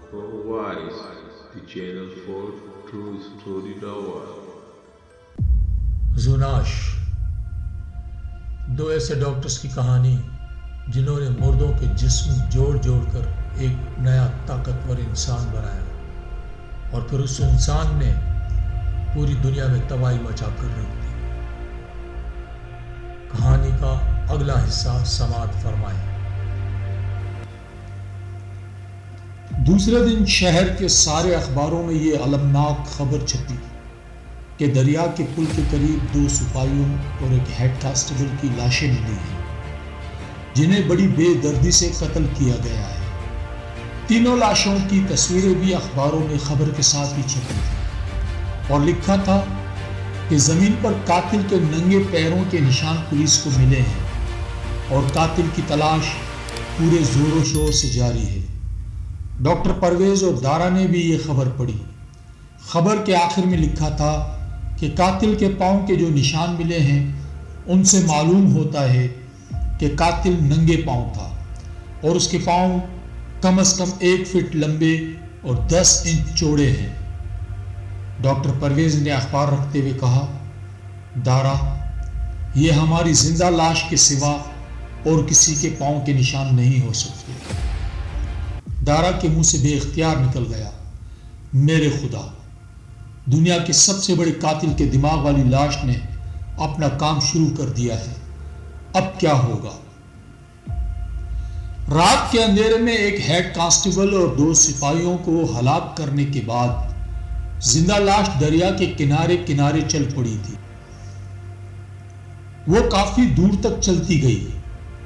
Wise, the channel for true story lover. زوناش، دو ایسے doctors کی کہانی جنہوں نے مردوں کے جسم جوڑ جوڑ کر ایک نیا طاقتور انسان بنایا اور پھر اس انسان نے پوری دنیا میں تباہی مچا کر رکھ دی۔ کہانی کا اگلا حصہ سماعت فرمائیں۔ دوسرے دن شہر کے سارے اخباروں میں یہ المناک خبر چھپی کہ دریا کے پل کے قریب 2 سپاہیوں اور ایک ہیڈ کانسٹیبل کی لاشیں ملی ہیں جنہیں بڑی بے دردی سے قتل کیا گیا ہے۔ تینوں لاشوں کی تصویریں بھی اخباروں میں خبر کے ساتھ ہی چھپی تھیں اور لکھا تھا کہ زمین پر قاتل کے ننگے پیروں کے نشان پولیس کو ملے ہیں اور قاتل کی تلاش پورے زور و شور سے جاری ہے۔ ڈاکٹر پرویز اور دارا نے بھی یہ خبر پڑھی۔ خبر کے آخر میں لکھا تھا کہ قاتل کے پاؤں کے جو نشان ملے ہیں ان سے معلوم ہوتا ہے کہ قاتل ننگے پاؤں تھا اور اس کے پاؤں کم از کم 1 فٹ لمبے اور 10 انچ چوڑے ہیں۔ ڈاکٹر پرویز نے اخبار رکھتے ہوئے کہا، دارا، یہ ہماری زندہ لاش کے سوا اور کسی کے پاؤں کے نشان نہیں ہو سکتے۔ دارا کے منہ سے بے اختیار نکل گیا، میرے خدا، دنیا کے سب سے بڑے قاتل کے دماغ والی لاش نے اپنا کام شروع کر دیا ہے، اب کیا ہوگا؟ رات کے اندھیرے میں ایک ہیڈ کانسٹیبل اور 2 سپاہیوں کو ہلاک کرنے کے بعد زندہ لاش دریا کے کنارے کنارے چل پڑی تھی۔ وہ کافی دور تک چلتی گئی۔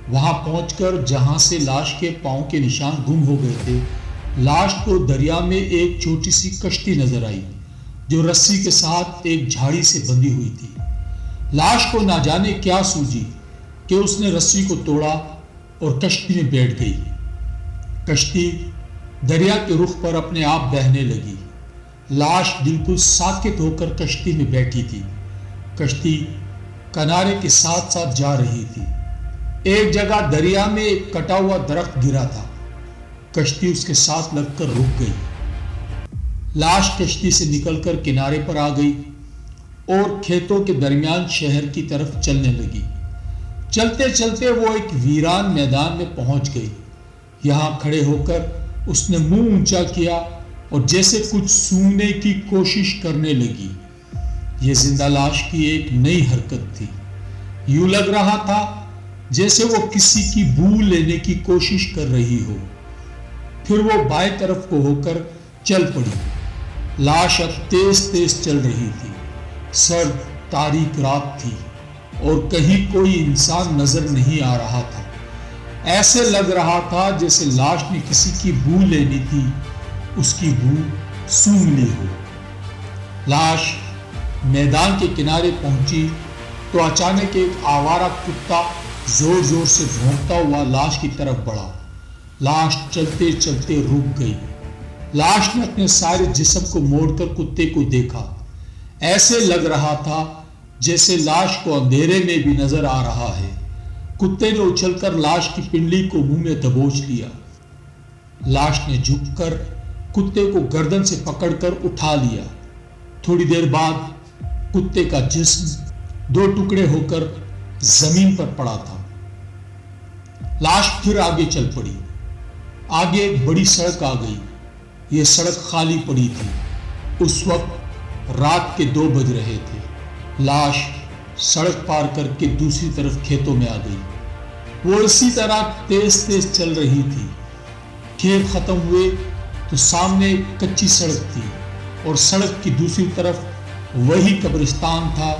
وہاں پہنچ کر جہاں سے لاش کے پاؤں کے نشان گم ہو گئے تھے، لاش کو دریا میں ایک چھوٹی سی کشتی نظر آئی جو رسی کے ساتھ ایک جھاڑی سے بندھی ہوئی تھی۔ لاش کو نہ جانے کیا سوجی کہ اس نے رسی کو توڑا اور کشتی میں بیٹھ گئی۔ کشتی دریا کے رخ پر اپنے آپ بہنے لگی۔ لاش بالکل ساکت ہو کر کشتی میں بیٹھی تھی۔ کشتی کنارے کے ساتھ ساتھ جا رہی تھی۔ ایک جگہ دریا میں ایک کٹا ہوا درخت گرا تھا۔ کشتی اس کے ساتھ لگ کر رک گئی۔ لاش کشتی سے نکل کر کنارے پر آ گئی اور کھیتوں کے درمیان شہر کی طرف چلنے لگی۔ چلتے چلتے وہ ایک ویران میدان میں پہنچ گئی۔ یہاں کھڑے ہو کر اس نے منہ اونچا کیا اور جیسے کچھ سونگنے کی کوشش کرنے لگی۔ یہ زندہ لاش کی ایک نئی حرکت تھی۔ یوں لگ رہا تھا جیسے وہ کسی کی بو لینے کی کوشش کر رہی ہو۔ پھر وہ بائیں طرف کو ہو کر چل پڑی۔ لاش اب تیز تیز چل رہی تھی۔ سرد تاریک رات تھی اور کہیں کوئی انسان نظر نہیں آ رہا تھا۔ ایسے لگ رہا تھا جیسے لاش نے کسی کی بو لینی تھی، اس کی بو سونگھ لی ہو۔ لاش میدان کے کنارے پہنچی تو اچانک ایک آوارہ کتا زور زور سے بھونکتا ہوا لاش کی طرف بڑھا۔ لاش چلتے چلتے رک گئی۔ لاش نے اپنے سارے جسم کو موڑ کر کتے کو دیکھا۔ ایسے لگ رہا تھا جیسے لاش کو اندھیرے میں بھی نظر آ رہا ہے۔ کتے نے اچھل کر لاش کی پنڈلی کو منہ میں دبوچ لیا۔ لاش نے جھک کر کتے کو گردن سے پکڑ کر اٹھا لیا۔ تھوڑی دیر بعد کتے کا جسم 2 ٹکڑے ہو کر زمین پر پڑا تھا۔ لاش پھر آگے چل پڑی۔ آگے ایک بڑی سڑک آ گئی۔ یہ سڑک خالی پڑی تھی۔ اس وقت رات کے 2 بج رہے تھے۔ لاش سڑک پار کر کے دوسری طرف کھیتوں میں آ گئی۔ وہ اسی طرح تیز تیز چل رہی تھی۔ کھیت ختم ہوئے تو سامنے ایک کچی سڑک تھی اور سڑک کی دوسری طرف وہی قبرستان تھا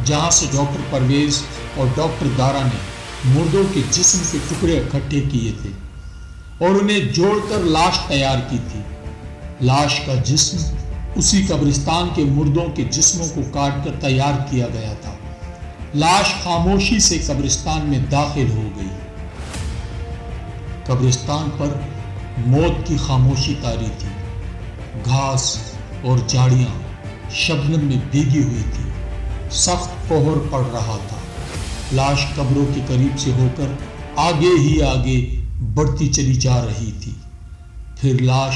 جہاں سے ڈاکٹر پرویز اور ڈاکٹر دارا نے مردوں کے جسم کے ٹکڑے اکٹھے کیے تھے اور انہیں جوڑ کر لاش تیار کی تھی۔ لاش کا جسم اسی قبرستان کے مردوں کے جسموں کو کاٹ کر تیار کیا گیا تھا۔ لاش خاموشی سے قبرستان میں داخل ہو گئی۔ قبرستان پر موت کی خاموشی طاری تھی۔ گھاس اور جھاڑیاں شبنم میں بھیگی ہوئی تھی۔ سخت کوہر پڑ رہا تھا۔ لاش قبروں کے قریب سے ہو کر آگے ہی آگے بڑھتی چلی جا رہی تھی۔ پھر لاش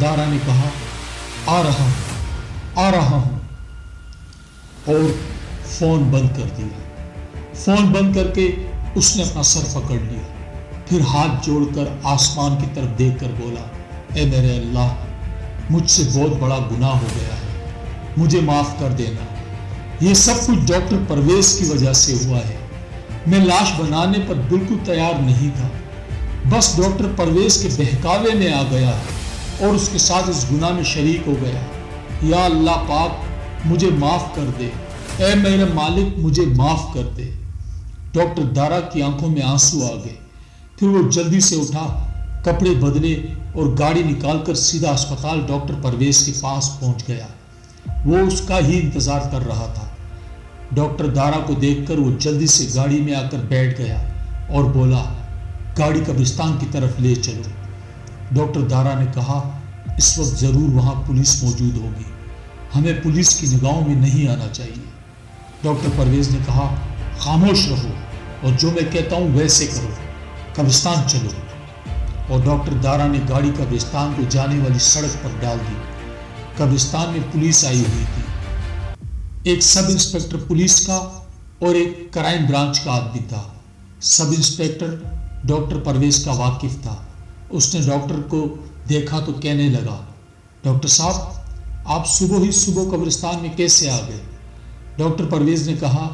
دارا نے کہا آ رہا ہوں اور فون بند کر دیا۔ فون بند کر کے اس نے اپنا سر پکڑ لیا، پھر ہاتھ جوڑ کر آسمان کی طرف دیکھ کر بولا، اے میرے اللہ، مجھ سے بہت بڑا گناہ ہو گیا ہے، مجھے معاف کر دینا۔ یہ سب کچھ ڈاکٹر پرویز کی وجہ سے ہوا ہے۔ میں لاش بنانے پر بالکل تیار نہیں تھا، بس ڈاکٹر پرویز کے بہکاوے میں آ گیا اور اس کے ساتھ اس گناہ میں شریک ہو گیا۔ یا اللہ پاک مجھے معاف کر دے، اے میرے مالک مجھے معاف کر دے۔ ڈاکٹر دارا کی آنکھوں میں آنسو آ گئے، پھر وہ جلدی سے اٹھا، کپڑے بدلے اور گاڑی نکال کر سیدھا اسپتال ڈاکٹر پرویز کے پاس پہنچ گیا۔ وہ اس کا ہی انتظار کر رہا تھا۔ ڈاکٹر دارا کو دیکھ کر وہ جلدی سے گاڑی میں آ کر بیٹھ گیا اور بولا، گاڑی قبرستان کی طرف لے چلو۔ ڈاکٹر دارا نے کہا، اس وقت ضرور وہاں پولیس موجود ہوگی، ہمیں پولیس کی نگاہوں میں نہیں آنا چاہیے۔ ڈاکٹر پرویز نے کہا، خاموش رہو اور جو میں کہتا ہوں ویسے کرو، قبرستان چلو۔ اور ڈاکٹر دارا نے گاڑی قبرستان کو جانے والی سڑک پر ڈال دی۔ قبرستان میں پولیس آئی ہوئی تھی، ایک سب انسپیکٹر پولیس کا اور ایک کرائم برانچ کا آدمی تھا۔ سب انسپیکٹر ڈاکٹر پرویز کا واقف تھا۔ اس نے ڈاکٹر کو دیکھا تو کہنے لگا، ڈاکٹر صاحب آپ صبح ہی صبح قبرستان میں کیسے آ گئے؟ ڈاکٹر پرویز نے کہا،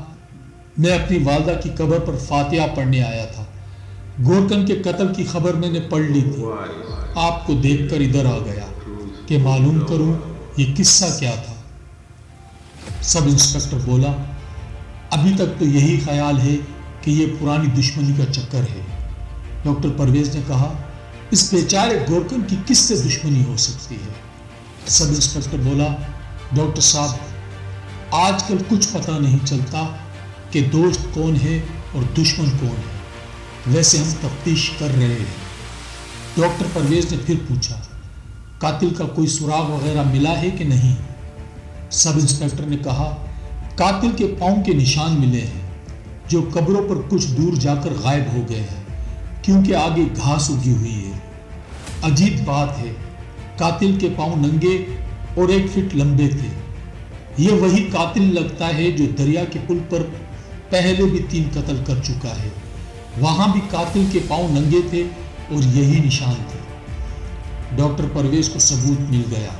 میں اپنی والدہ کی قبر پر فاتحہ پڑھنے آیا تھا، گورکن کے قتل کی خبر میں نے پڑھ لی تھی، آپ کو دیکھ کر ادھر آ گیا کہ معلوم کروں یہ قصہ کیا تھا۔ سب انسپیکٹر بولا، ابھی تک تو یہی خیال ہے کہ یہ پرانی دشمنی کا چکر ہے۔ ڈاکٹر پرویز نے کہا، اس بیچارے گورکن کی کس سے دشمنی ہو سکتی ہے؟ سب انسپیکٹر بولا، ڈاکٹر صاحب آج کل کچھ پتہ نہیں چلتا کہ دوست کون ہے اور دشمن کون ہے، ویسے ہم تفتیش کر رہے ہیں۔ ڈاکٹر پرویز نے پھر پوچھا، قاتل کا کوئی سراغ وغیرہ ملا ہے کہ نہیں؟ سب انسپیکٹر نے کہا، قاتل کے پاؤں کے نشان ملے ہیں جو قبروں پر کچھ دور جا کر غائب ہو گئے ہیں کیونکہ آگے گھاس اگی ہوئی ہے۔ عجیب بات ہے، قاتل کے پاؤں ننگے اور 1 فٹ لمبے تھے۔ یہ وہی قاتل لگتا ہے جو دریا کے پل پر پہلے بھی 3 قتل کر چکا ہے، وہاں بھی قاتل کے پاؤں ننگے تھے اور یہی نشان تھے۔ ڈاکٹر پرویز کو ثبوت مل گیا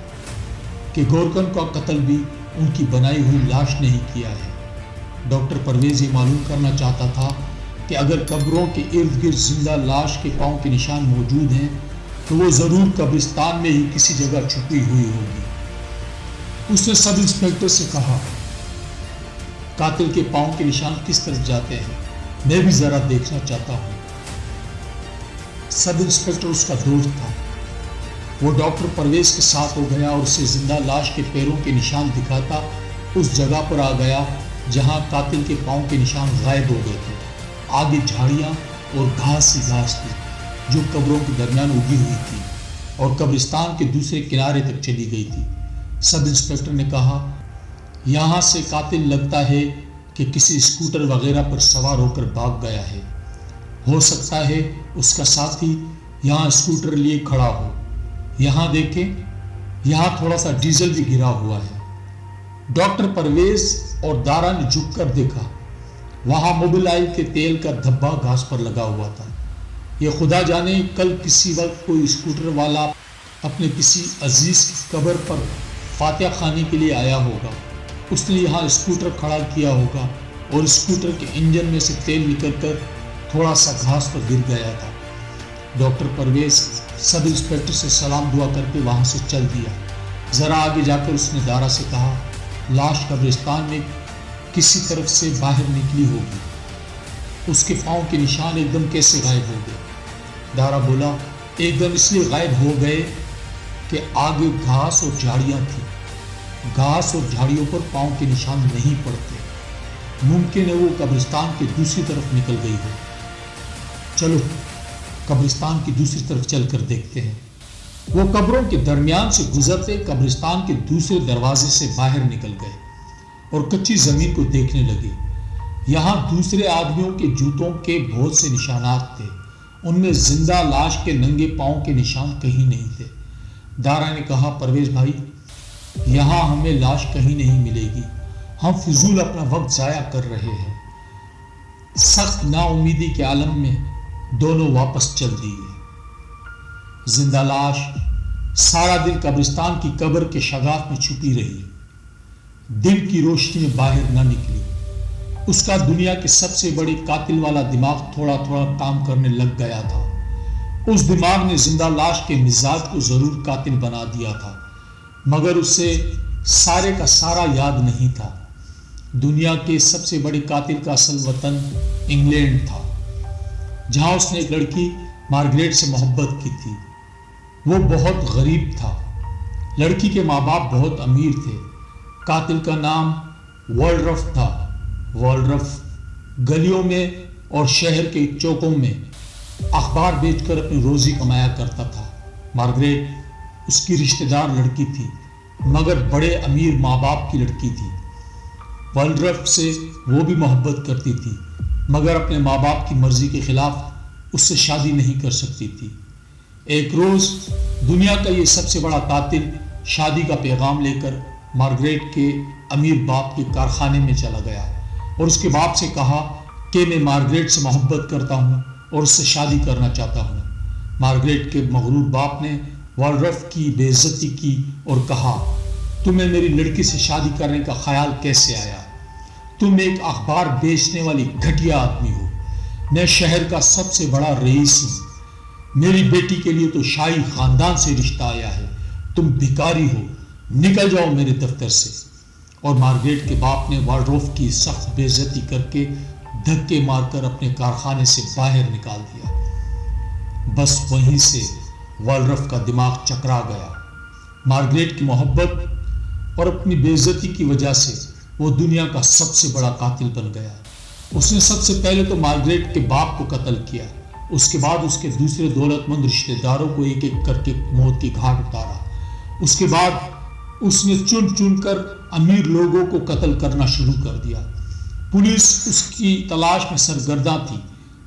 کہ گورکن کا قتل بھی ان کی بنائی ہوئی لاش نے ہی کیا ہے۔ ڈاکٹر پرویز یہ معلوم کرنا چاہتا تھا کہ اگر قبروں کے ارد گرد زندہ لاش کے پاؤں کے نشان موجود ہیں تو وہ ضرور قبرستان میں ہی کسی جگہ چھپی ہوئی ہوگی۔ اس نے سب انسپیکٹر سے کہا، قاتل کے پاؤں کے نشان کس طرف جاتے ہیں، میں بھی ذرا دیکھنا چاہتا ہوں۔ سب انسپیکٹر اس کا دوست تھا، وہ ڈاکٹر پرویز کے ساتھ ہو گیا اور اسے زندہ لاش کے پیروں کے نشان دکھاتا اس جگہ پر آ گیا جہاں قاتل کے پاؤں کے نشان غائب ہو گئے تھے۔ آگے جھاڑیاں اور گھاس ہی گھاس تھی جو قبروں کے درمیان اگی ہوئی تھی اور قبرستان کے دوسرے کنارے تک چلی گئی تھی۔ سب انسپیکٹر نے کہا، یہاں سے قاتل لگتا ہے کہ کسی اسکوٹر وغیرہ پر سوار ہو کر بھاگ گیا ہے، ہو سکتا ہے اس کا ساتھی یہاں اسکوٹر لیے کھڑا ہو۔ یہاں دیکھیں، یہاں تھوڑا سا ڈیزل بھی گرا ہوا ہے۔ ڈاکٹر پرویز اور دارا نے جھک کر دیکھا، وہاں موبائل کے تیل کا دھبا گھاس پر لگا ہوا تھا۔ یہ خدا جانے کل کسی وقت کوئی اسکوٹر والا اپنے کسی عزیز کی قبر پر فاتحہ خوانی کے لیے آیا ہوگا، اس نے یہاں اسکوٹر کھڑا کیا ہوگا اور اسکوٹر کے انجن میں سے تیل نکل کر تھوڑا سا گھاس پر گر گیا تھا۔ ڈاکٹر پرویز سب انسپیکٹر سے سلام دعا کر کے وہاں سے چل دیا۔ ذرا آگے جا کر اس نے دارا سے کہا، لاش قبرستان میں کسی طرف سے باہر نکلی ہوگی، اس کے پاؤں کے نشان ایک دم کیسے غائب ہو گئے؟ دارا بولا، ایک دم اس لیے غائب ہو گئے کہ آگے گھاس اور جھاڑیاں تھیں، گھاس اور جھاڑیوں پر پاؤں کے نشان نہیں پڑتے، ممکن ہے وہ قبرستان کے دوسری طرف نکل گئی ہو۔ چلو قبرستان کی دوسری طرف چل کر دیکھتے ہیں۔ وہ قبروں کے درمیان سے گزرتے قبرستان کے دوسرے دروازے سے باہر نکل گئے اور کچی زمین کو دیکھنے لگے۔ یہاں دوسرے آدمیوں کے جوتوں کے بہت سے نشانات تھے، ان میں زندہ لاش کے ننگے پاؤں کے نشان کہیں نہیں تھے۔ دارا نے کہا پرویز بھائی یہاں ہمیں لاش کہیں نہیں ملے گی، ہم فضول اپنا وقت ضائع کر رہے ہیں۔ سخت نا امیدی کے عالم میں دونوں واپس چل دیے۔ زندہ لاش سارا دن قبرستان کی قبر کے شگاف میں چھپی رہی، دن کی روشنی میں باہر نہ نکلی۔ اس کا دنیا کے سب سے بڑے قاتل والا دماغ تھوڑا تھوڑا کام کرنے لگ گیا تھا۔ اس دماغ نے زندہ لاش کے مزاج کو ضرور قاتل بنا دیا تھا، مگر اسے سارے کا سارا یاد نہیں تھا۔ دنیا کے سب سے بڑے قاتل کا اصل وطن انگلینڈ تھا، جہاں اس نے ایک لڑکی مارگریٹ سے محبت کی تھی۔ وہ بہت غریب تھا، لڑکی کے ماں باپ بہت امیر تھے۔ قاتل کا نام والڈرف تھا۔ والڈرف گلیوں میں اور شہر کے چوکوں میں اخبار بیچ کر اپنی روزی کمایا کرتا تھا۔ مارگریٹ اس کی رشتہ دار لڑکی تھی، مگر بڑے امیر ماں باپ کی لڑکی تھی۔ والڈرف سے وہ بھی محبت کرتی تھی، مگر اپنے ماں باپ کی مرضی کے خلاف اس سے شادی نہیں کر سکتی تھی۔ ایک روز دنیا کا یہ سب سے بڑا قاتل شادی کا پیغام لے کر مارگریٹ کے امیر باپ کے کارخانے میں چلا گیا اور اس کے باپ سے کہا کہ میں مارگریٹ سے محبت کرتا ہوں اور اس سے شادی کرنا چاہتا ہوں۔ مارگریٹ کے مغرور باپ نے والڈرف کی بے عزتی کی اور کہا تمہیں میری لڑکی سے شادی کرنے کا خیال کیسے آیا؟ تم ایک اخبار بیچنے والی گھٹیا آدمی ہو، میں شہر کا سب سے بڑا رئیس ہوں، میری بیٹی کے لیے تو شاہی خاندان سے رشتہ آیا ہے، تم بھکاری ہو، نکل جاؤ میرے دفتر سے۔ اور مارگریٹ کے باپ نے والڈرف کی سخت بے عزتی کر کے دھکے مار کر اپنے کارخانے سے باہر نکال دیا۔ بس وہیں سے والڈرف کا دماغ چکرا گیا۔ مارگریٹ کی محبت اور اپنی بے عزتی کی وجہ سے وہ دنیا کا سب سے بڑا قاتل بن گیا۔ اس نے سب سے پہلے تو مارگریٹ کے باپ کو قتل کیا، اس کے بعد اس کے دوسرے دولت مند رشتہ داروں کو ایک ایک کر کے موت کی گھاٹ اتارا۔ اس کے بعد اس نے چن چن کر امیر لوگوں کو قتل کرنا شروع کر دیا۔ پولیس اس کی تلاش میں سرگرداں تھی،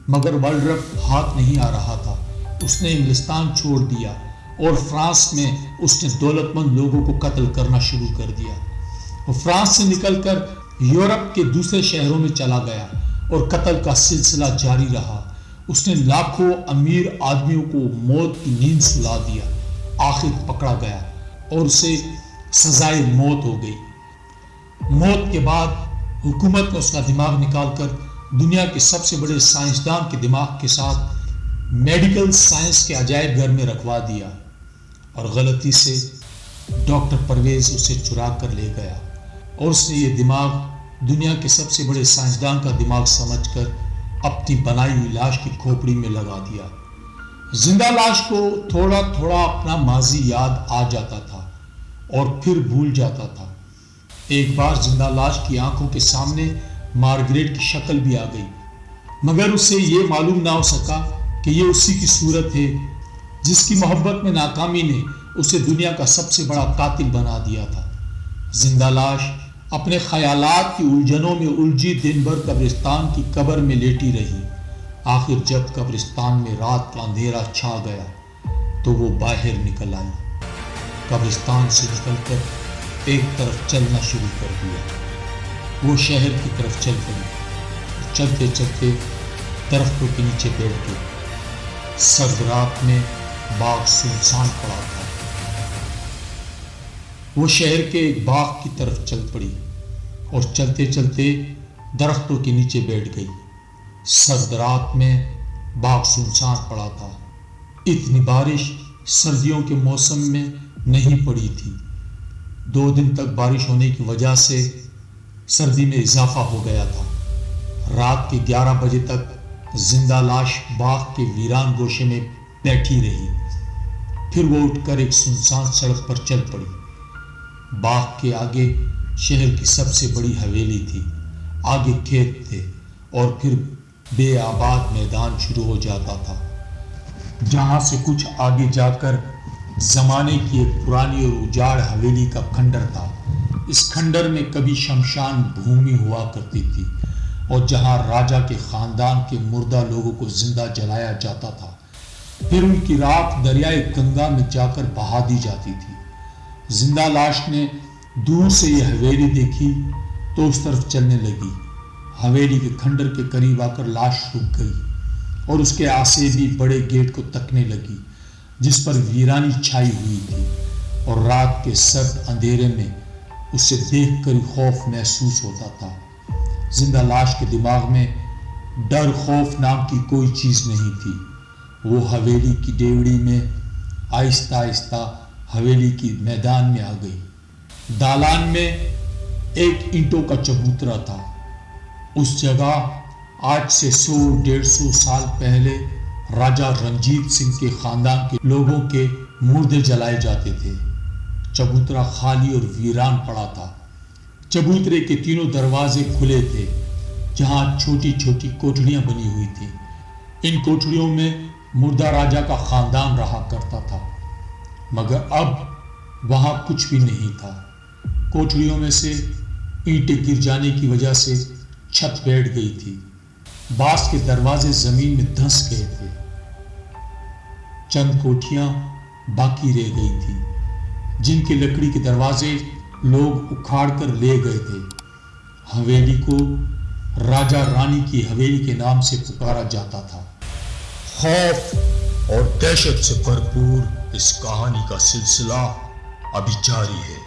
مگر والڈرف ہاتھ نہیں آ رہا تھا۔ اس نے انگلستان چھوڑ دیا اور فرانس میں اس نے دولت مند لوگوں کو قتل کرنا شروع کر دیا۔ وہ فرانس سے نکل کر یورپ کے دوسرے شہروں میں چلا گیا اور قتل کا سلسلہ جاری رہا۔ اس نے لاکھوں امیر آدمیوں کو موت کی نیند سلا دیا۔ آخر پکڑا گیا اور اسے سزائے موت ہو گئی۔ موت کے بعد حکومت نے اس کا دماغ نکال کر دنیا کے سب سے بڑے سائنسدان کے دماغ کے ساتھ میڈیکل سائنس کے عجائب گھر میں رکھوا دیا، اور غلطی سے ڈاکٹر پرویز اسے چرا کر لے گیا اور اس نے یہ دماغ دنیا کے سب سے بڑے سائنسدان کا دماغ سمجھ کر اپنی بنائی ہوئی لاش کی کھوپڑی میں لگا دیا۔ زندہ لاش کو تھوڑا تھوڑا اپنا ماضی یاد آ جاتا تھا اور پھر بھول جاتا تھا۔ ایک بار زندہ لاش کی آنکھوں کے سامنے مارگریٹ کی شکل بھی آ گئی، مگر اسے یہ معلوم نہ ہو سکا کہ یہ اسی کی صورت ہے جس کی محبت میں ناکامی نے اسے دنیا کا سب سے بڑا قاتل بنا دیا تھا۔ زندہ لاش اپنے خیالات کی الجھنوں میں الجھی دن بھر قبرستان کی قبر میں لیٹی رہی۔ آخر جب قبرستان میں رات کا اندھیرا چھا گیا تو وہ باہر نکل آئی۔ قبرستان سے نکل کر ایک طرف چلنا شروع کر دیا۔ وہ شہر کی طرف چل پڑی، چلتے چلتے درختوں کے نیچے بیٹھ گئی۔ سرد رات میں باغ سنسان پڑا تھا۔ وہ شہر کے ایک باغ کی طرف چل پڑی اور چلتے چلتے درختوں کے نیچے بیٹھ گئی۔ سرد رات میں باغ سنسان پڑا تھا۔ اتنی بارش سردیوں کے موسم میں نہیں پڑی تھی۔ 2 دن تک بارش ہونے کی وجہ سے سردی میں اضافہ ہو گیا تھا۔ رات کے 11 بجے تک زندہ لاش باغ کے ویران گوشے میں بیٹھی رہی۔ پھر وہ اٹھ کر ایک سنسان سڑک پر چل پڑی۔ باغ کے آگے شہر کی سب سے بڑی حویلی تھی، آگے کھیت تھے اور پھر بے آباد میدان شروع ہو جاتا تھا، جہاں سے کچھ آگے جا کر زمانے کی ایک پرانی اور اجاڑ حویلی کا کھنڈر تھا۔ اس کھنڈر میں کبھی شمشان بھومی ہوا کرتی تھی اور جہاں راجا کے خاندان کے مردہ لوگوں کو زندہ جلایا جاتا تھا۔ پھر ان کی رات دریائے گنگا میں جا کر بہا دی جاتی تھی۔ زندہ لاش نے دور سے یہ حویلی دیکھی تو اس طرف چلنے لگی۔ حویلی کے کھنڈر کے قریب آ کر لاش رک گئی اور اس کے آسیبی بڑے گیٹ کو تکنے لگی جس پر ویرانی چھائی ہوئی تھی، اور رات کے سرد اندھیرے میں اسے دیکھ کر خوف محسوس ہوتا تھا۔ زندہ لاش کے دماغ میں ڈر خوف نام کی کوئی چیز نہیں تھی۔ وہ حویلی کی ڈیوڑی میں آہستہ آہستہ حویلی کی میدان میں آ گئی۔ دالان میں ایک اینٹوں کا چبوترا تھا۔ اس جگہ آج سے 100-150 سال پہلے راجہ رنجیت سنگھ کے خاندان کے لوگوں کے مردے جلائے جاتے تھے۔ چبوترا خالی اور ویران پڑا تھا۔ چبوترے کے تینوں دروازے کھلے تھے جہاں چھوٹی چھوٹی کوٹڑیاں بنی ہوئی تھیں۔ ان کوٹڑیوں میں مردہ راجہ کا خاندان رہا کرتا تھا، مگر اب وہاں کچھ بھی نہیں تھا۔ کوٹڑیوں میں سے اینٹیں گر جانے کی وجہ سے چھت بیٹھ گئی تھی۔ بعض کے دروازے زمین میں دھنس گئے تھے۔ چند کوٹھیاں باقی رہ گئی تھیں جن کے لکڑی کے دروازے لوگ اکھاڑ کر لے گئے تھے۔ حویلی کو راجہ رانی کی حویلی کے نام سے پکارا جاتا تھا۔ خوف اور دہشت سے بھرپور اس کہانی کا سلسلہ ابھی جاری ہے۔